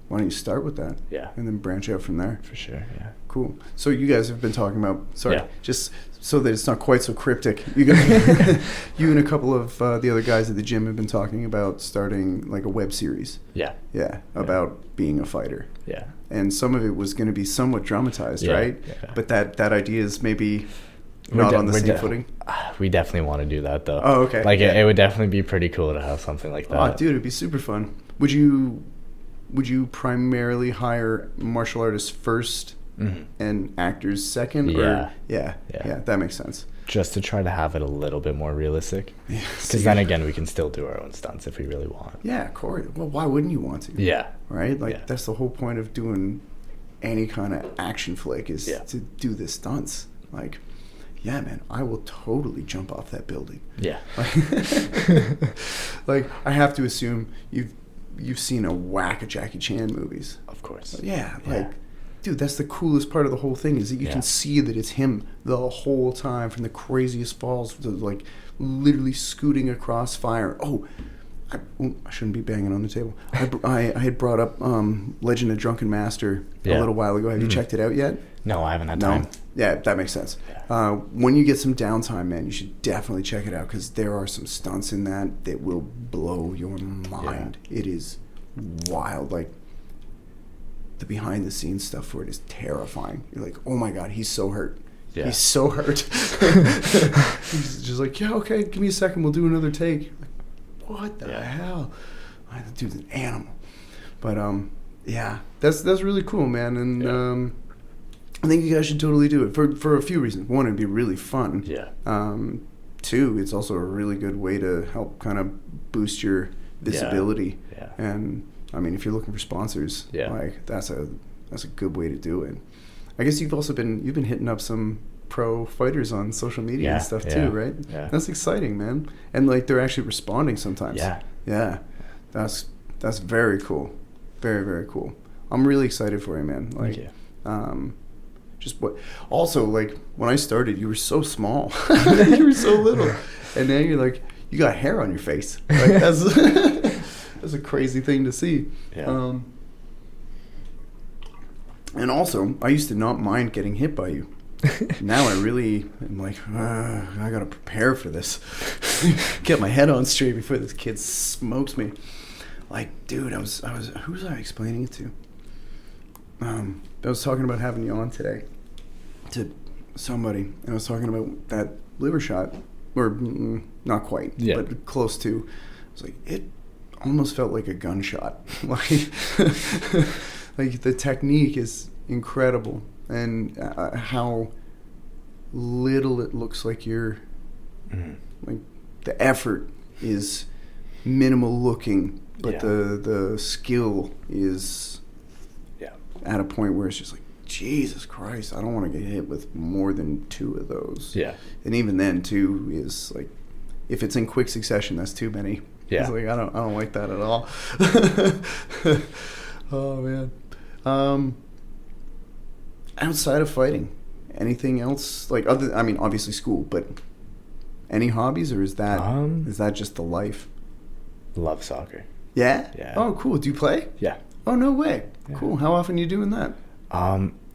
Why don't you start with that?
Yeah.
And then branch out from there.
For sure, yeah.
Cool. So you guys have been talking about,
Yeah.
just so that it's not quite so cryptic, you and a couple of the other guys at the gym have been talking about starting like a web series.
Yeah.
Yeah, about being a fighter.
Yeah.
And some of it was going to be somewhat dramatized,
Yeah,
right?
yeah.
But that idea is maybe not on the same footing.
We definitely want to do that, though.
Oh, okay.
Like, it would definitely be pretty cool to have something like that.
Oh, dude, it'd be super fun. Would you primarily hire martial artists first and actors second?
Yeah.
Or, yeah, that makes sense.
Just to try to have it a little bit more realistic.
Yeah.
Because then again, we can still do our own stunts if we really want.
Yeah, of course. Well, why wouldn't you want to?
Yeah.
Right? Like,
Yeah.
that's the whole point of doing any kind of action flick is to do the stunts. Like, yeah, man, I will totally jump off that building.
Yeah.
Like, I have to assume you've seen a whack of Jackie Chan movies.
Of course.
Yeah, like, dude, that's the coolest part of the whole thing is that you can see that it's him the whole time, from the craziest falls to like literally scooting across fire. Oh, I shouldn't be banging on the table. I had brought up Legend of Drunken Master a little while ago. Have you checked it out yet?
No, I haven't had time.
Yeah, that makes sense.
Yeah.
When you get some downtime, man, you should definitely check it out because there are some stunts in that will blow your mind. Yeah. It is wild. Like, the behind-the-scenes stuff for it is terrifying. You're like, oh my God, he's so hurt. Yeah. He's so hurt. He's just like, yeah, okay, give me a second, we'll do another take. Like, what the hell? The dude's an animal. But yeah, that's really cool, man. And I think you guys should totally do it for a few reasons. One, it'd be really fun.
Yeah.
Two, it's also a really good way to help kind of boost your visibility.
Yeah.
And I mean, if you're looking for sponsors, like that's a good way to do it. I guess you've been hitting up some pro fighters on social media and stuff too, right?
Yeah.
That's exciting, man. And like they're actually responding sometimes.
Yeah.
Yeah. That's very cool. Very, very cool. I'm really excited for you, man. Like,
thank you.
Just what? Also, like when I started, you were so small. You were so little, and now you're like you got hair on your face. Like, that's that's a crazy thing to see.
Yeah.
And also, I used to not mind getting hit by you. Now I really am like, I gotta prepare for this. Get my head on straight before this kid smokes me. Like, dude, I was who was I explaining it to? I was talking about having you on today to somebody, and I was talking about that liver shot, or not quite, but close to. I was like, it almost felt like a gunshot. Like, like the technique is incredible, and how little it looks like you're, like the effort is minimal looking, but the skill is at a point where it's just like, Jesus Christ, I don't want to get hit with more than 2 of those. Yeah. And even then, 2 is like, if it's in quick succession, that's too many. Yeah. It's like, I don't like that at all. Oh man. Outside of fighting, anything else? Like I mean, obviously school, but any hobbies, or is that just the life?
Love soccer.
Yeah?
Yeah.
Oh, cool. Do you play?
Yeah.
Oh, no way.
Yeah.
Cool. How often are you doing that?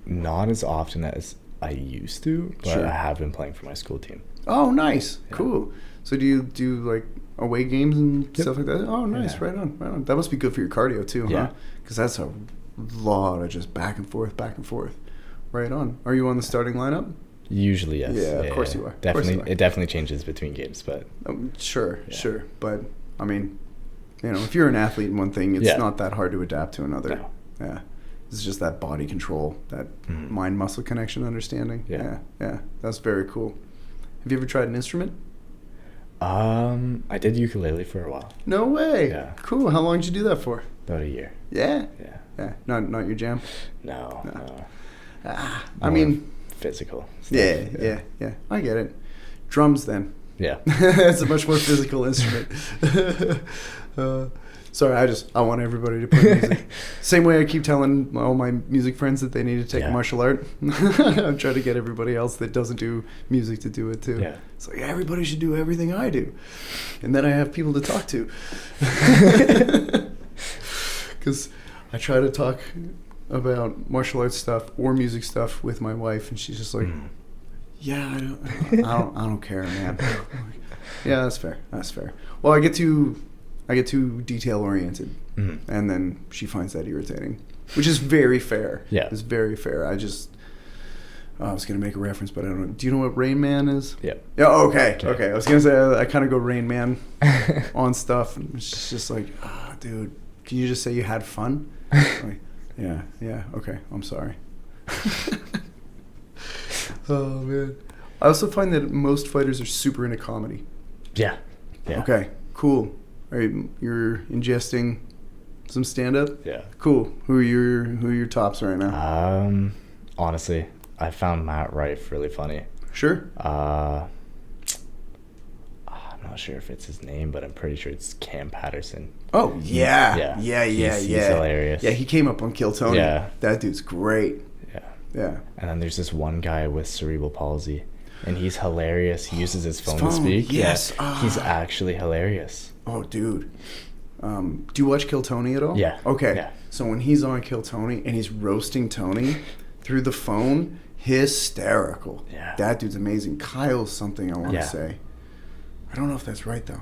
Not as often as I used to, but I have been playing for my school team.
Oh, nice. Yeah. Cool. So do you do like away games and stuff like that? Oh, nice. Yeah. Right on. That must be good for your cardio too, huh? Because that's a lot of just back and forth. Right on. Are you on the starting lineup?
Usually, yes.
Yeah, of course you are.
Definitely, it definitely changes between games, but
sure. But I mean, if you're an athlete in one thing, it's not that hard to adapt to another. No. Yeah. It's just that body control, that mind-muscle connection understanding. Yeah. That's very cool. Have you ever tried an instrument?
I did ukulele for a while.
No way.
Yeah.
Cool. How long did you do that for?
About a year.
Yeah?
Yeah.
Not your jam?
No.
I mean...
physical stuff.
Yeah. I get it. Drums, then.
Yeah.
It's a much more physical instrument. Sorry, I want everybody to play music. Same way I keep telling all my music friends that they need to take martial art. I'm trying to get everybody else that doesn't do music to do it too.
Yeah.
It's like, everybody should do everything I do. And then I have people to talk to. Because I try to talk about martial arts stuff or music stuff with my wife, and she's just like, I don't care, man. Yeah, that's fair. Well, I get too detail oriented, and then she finds that irritating, which is very fair.
Yeah,
it's very fair. I was gonna make a reference, but I don't know. Do you know what Rain Man is?
Yeah.
Yeah. Okay. I was gonna say I kind of go Rain Man on stuff, and it's just like, dude, can you just say you had fun? Like, yeah. Okay, I'm sorry. Oh man. I also find that most fighters are super into comedy.
Yeah.
Okay. Cool. All right, you're ingesting some stand-up?
Yeah.
Cool. Who are your tops right now?
Honestly, I found Matt Rife really funny.
Sure.
I'm not sure if it's his name, but I'm pretty sure it's Cam Patterson.
Oh, yeah. He's
hilarious.
Yeah, he came up on Kill Tony.
Yeah.
That dude's great. Yeah.
And then there's this one guy with cerebral palsy, and he's hilarious. He uses his phone to speak.
Yes.
Yeah. He's actually hilarious.
Oh, dude. Do you watch Kill Tony at all?
Yeah.
Okay.
Yeah.
So when he's on Kill Tony and he's roasting Tony through the phone, hysterical.
Yeah.
That dude's amazing. Kyle's something I want to
Yeah.
say. I don't know if that's right, though.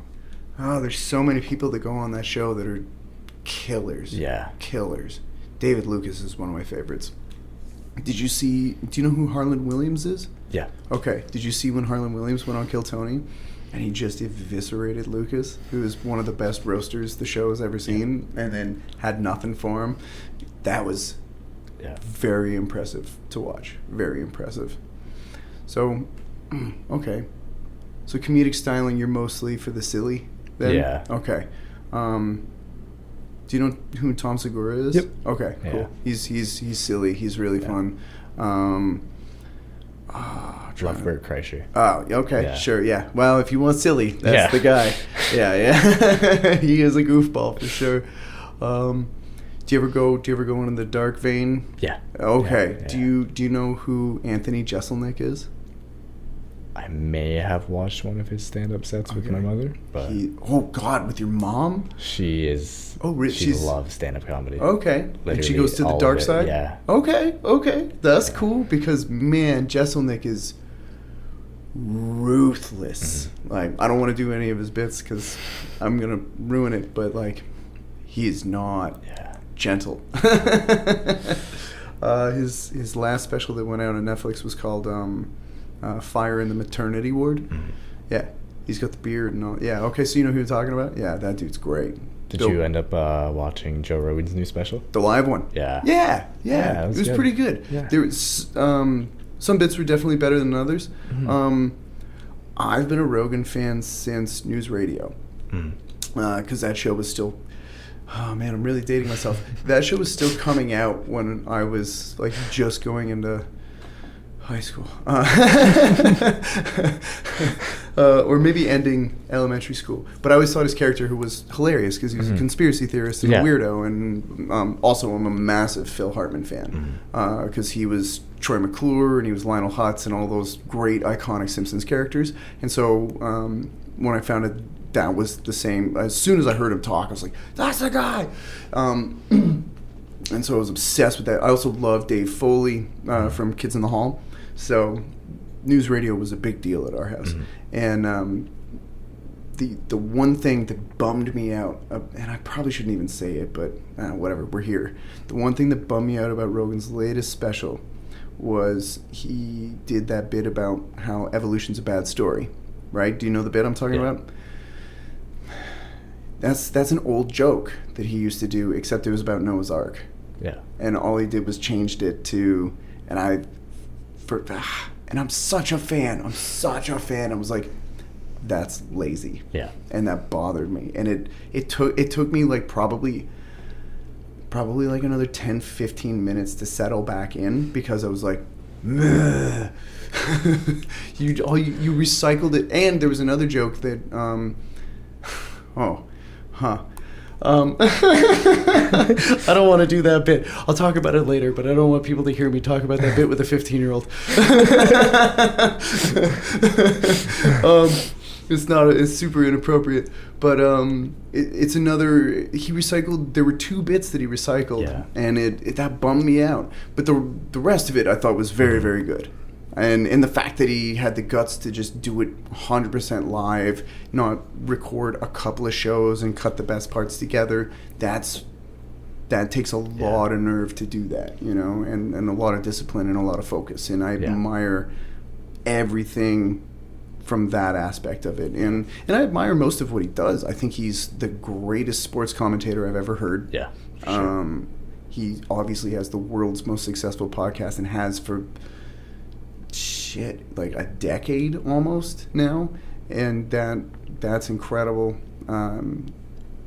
Oh, there's so many people that go on that show that are killers.
Yeah.
Killers. David Lucas is one of my favorites. Do you know who Harlan Williams is?
Yeah.
Okay. Did you see when Harlan Williams went on Kill Tony and he just eviscerated Lucas, who is one of the best roasters the show has ever seen, and then had nothing for him? That was very impressive to watch. Very impressive. So, okay. So comedic styling, you're mostly for the silly then?
Yeah.
Okay. Do you know who Tom Segura is?
Yep.
Okay,
Yeah.
cool. He's silly. He's really fun.
Love Bert Kreischer.
Oh, okay,
Yeah.
sure, yeah. Well, if you want silly, that's
Yeah.
the guy. Yeah. He is a goofball for sure. Do you ever go into the dark vein?
Yeah.
Okay.
Yeah.
Do you know who Anthony Jeselnik is?
I may have watched one of his stand-up sets with my mother, but
Oh God, with your mom?
she is.
Oh,
she
she's
loves stand-up comedy.
Okay. And she
Literally
goes to the
all of
dark
it,
side?
yeah.
Okay. That's cool because, man, Jeselnik is ruthless.
Mm-hmm.
Like, I don't want to do any of his bits because I'm going to ruin it, but, like, he is not gentle. His last special that went out on Netflix was called Fire in the Maternity Ward.
Mm-hmm.
Yeah. He's got the beard and all. Yeah, okay, so you know who you're talking about? Yeah, that dude's great.
Did you end up watching Joe Rogan's new special?
The live one?
Yeah.
Yeah,
it
it
was
was
good.
pretty good.
Yeah.
There was some bits were definitely better than others.
Mm-hmm.
I've been a Rogan fan since News Radio
Mm.
because that show was still. Oh man, I'm really dating myself. That show was still coming out when I was like just going into high school, or maybe ending elementary school. But I always thought his character, who was hilarious because he was a conspiracy theorist and a weirdo, and also I'm a massive Phil Hartman fan because he was Troy McClure and he was Lionel Hutz and all those great iconic Simpsons characters. And so when I found it, that was the same. As soon as I heard him talk, I was like, "That's the guy." And so I was obsessed with that. I also love Dave Foley from Kids in the Hall. So News Radio was a big deal at our house. And the one thing that bummed me out, and I probably shouldn't even say it, but whatever, we're here. The one thing that bummed me out about Rogan's latest special was he did that bit about how evolution's a bad story, right? Do you know the bit I'm talking about? That's an old joke that he used to do, except it was about Noah's Ark.
Yeah.
And all he did was changed it to, and I'm such a fan. I was like, that's lazy.
Yeah.
And that bothered me. And it took me like probably like another 10, 15 minutes to settle back in because I was like, meh. you recycled it. And there was another joke that, I don't want to do that bit. I'll talk about it later, but I don't want people to hear me talk about that bit with a 15-year-old. It's super inappropriate, but it's another. He recycled. There were two bits that he recycled, and that bummed me out. But the rest of it I thought was very, very good. And the fact that he had the guts to just do it 100% live, not record a couple of shows and cut the best parts together, that takes a lot of nerve to do that, and a lot of discipline and a lot of focus. And I admire everything from that aspect of it. And I admire most of what he does. I think he's the greatest sports commentator I've ever heard.
Yeah. Sure.
He obviously has the world's most successful podcast and has for like a decade almost now, and that's incredible. And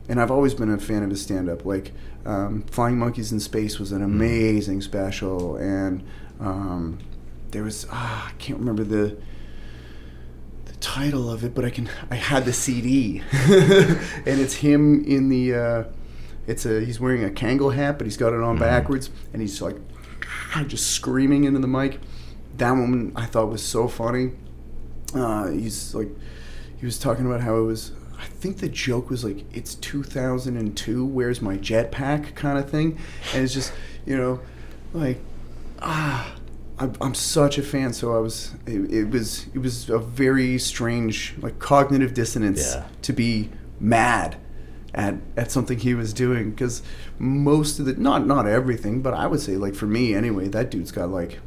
I've always been a fan of his stand-up. Like Flying Monkeys in Space was an amazing special, and there was I can't remember the title of it, but I had the CD, and it's him in the he's wearing a Kangol hat, but he's got it on backwards, and he's like just screaming into the mic. That one I thought was so funny. He was talking about how it was, I think the joke was like, it's 2002, where's my jetpack kind of thing. And it's just, you know, like, I'm such a fan. So it was a very strange, like, cognitive dissonance to be mad at something he was doing, because most of the, not everything, but I would say, like, for me anyway, that dude's got like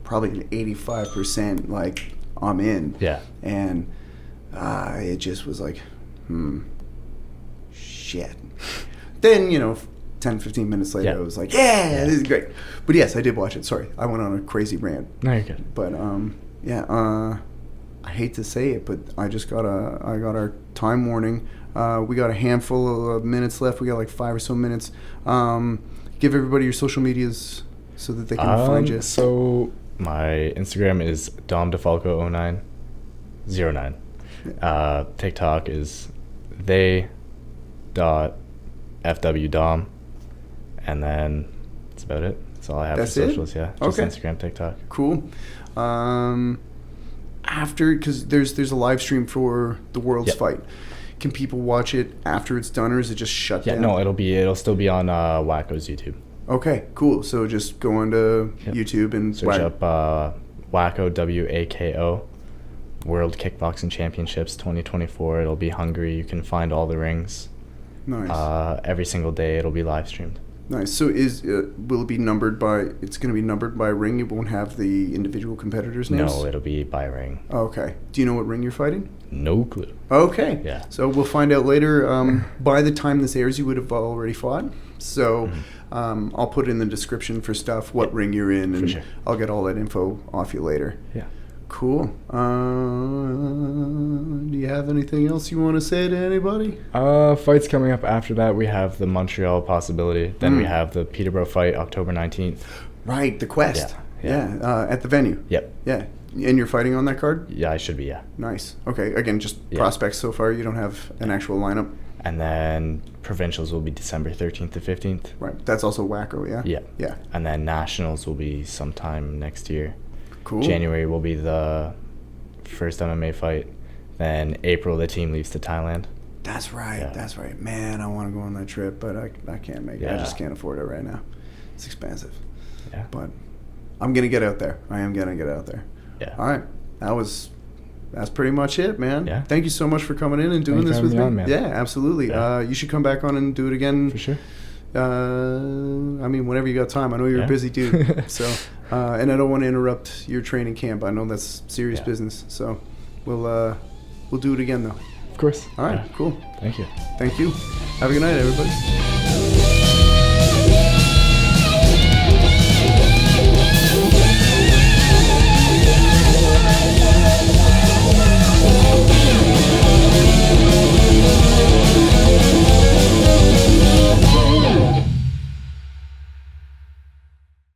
probably an 85% like I'm in.
Yeah.
And it just was like, shit. Then, you know, 10, 15 minutes later, I was like, yeah, this is great. But yes, I did watch it. Sorry, I went on a crazy rant.
No, you're good.
But I hate to say it, but I got our time warning. We got a handful of minutes left. We got like 5 or so minutes. Give everybody your social medias so that they can find you.
So my Instagram is DomDiFalco09. TikTok is they.fwdom, and then that's about it. That's all I have for socials. Yeah, just Instagram, TikTok.
Cool. After, because there's a live stream for the World's Fight. Can people watch it after it's done, or is it just shut down?
No, it'll still be on WAKO's YouTube.
Okay, cool. So just go onto YouTube and
search up WAKO, WAKO, World Kickboxing Championships 2024. It'll be Hungary. You can find all the rings.
Nice.
Every single day it'll be live streamed.
Nice. So will it be numbered by? It's going to be numbered by ring. It won't have the individual competitors' names.
No, it'll be by ring.
Okay. Do you know what ring you're fighting?
No clue.
Okay.
Yeah.
So we'll find out later. By the time this airs, you would have already fought. So I'll put in the description for stuff what ring you're in, and
sure.
I'll get all that info off you later.
Yeah.
Cool. Do you have anything else you want to say to anybody?
Fights coming up after that.
We have the Montreal possibility. Then we have the Peterborough fight, October 19th.
Right, the Quest.
Yeah.
At the venue.
Yep.
Yeah. And you're fighting on that card?
Yeah, I should be, yeah.
Nice. Okay, again, just prospects so far. You don't have an actual lineup?
And then provincials will be December 13th to 15th.
Right. That's also WAKO, yeah?
Yeah.
Yeah.
And then nationals will be sometime next year.
Cool.
January will be the first MMA fight. Then April, the team leaves to Thailand.
That's right.
Yeah.
That's right. Man, I want to go on that trip, but I can't make it. I just can't afford it right now. It's expensive.
Yeah.
But I'm going to get out there. I am going to get out there.
Yeah.
All right. That's pretty much it, man.
Yeah.
Thank you so much for coming in and doing this with me.
On, man.
Yeah, absolutely.
Yeah.
You should come back on and do it again.
For sure.
I mean, whenever you got time. I know you're a busy dude. So, and I don't want to interrupt your training camp. I know that's serious business. So, we'll do it again, though.
Of course.
All right, cool.
Thank you.
Thank you. Have a good night, everybody.